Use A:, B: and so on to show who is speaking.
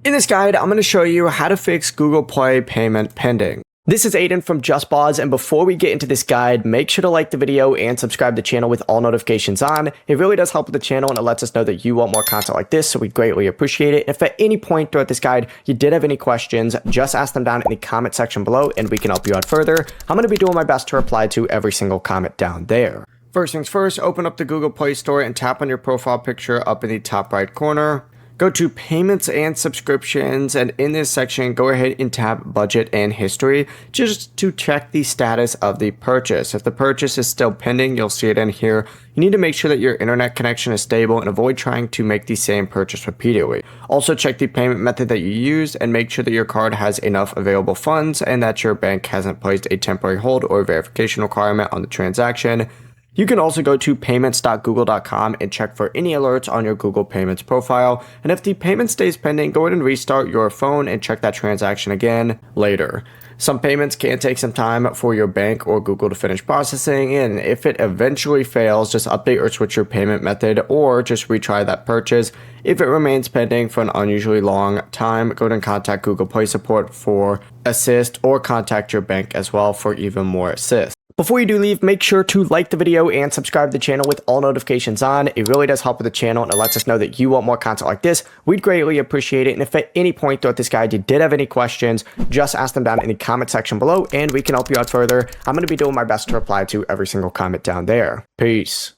A: In this guide, I'm going to show you how to fix Google Play payment pending. This is Aiden from JustBoz, and before we get into this guide, make sure to like the video and subscribe to the channel with all notifications on. It really does help with the channel and it lets us know that you want more content like this, so we greatly appreciate it. If at any point throughout this guide you did have any questions, just ask them down in the comment section below and we can help you out further. I'm going to be doing my best to reply to every single comment down there. First things first, open up the Google Play Store and tap on your profile picture up in the top right corner. Go to Payments and Subscriptions, and in this section, go ahead and tap Budget and History just to check the status of the purchase. If the purchase is still pending, you'll see it in here. You need to make sure that your internet connection is stable and avoid trying to make the same purchase repeatedly. Also check the payment method that you used and make sure that your card has enough available funds and that your bank hasn't placed a temporary hold or verification requirement on the transaction. You can also go to payments.google.com and check for any alerts on your Google Payments profile. And if the payment stays pending, go ahead and restart your phone and check that transaction again later. Some payments can take some time for your bank or Google to finish processing, and if it eventually fails, just update or switch your payment method or just retry that purchase. If it remains pending for an unusually long time, go ahead and contact Google Play Support for assist or contact your bank as well for even more assist. Before you do leave, make sure to like the video and subscribe to the channel with all notifications on. It really does help with the channel and it lets us know that you want more content like this. We'd greatly appreciate it. And if at any point throughout this guide you did have any questions, just ask them down in the comment section below and we can help you out further. I'm going to be doing my best to reply to every single comment down there. Peace.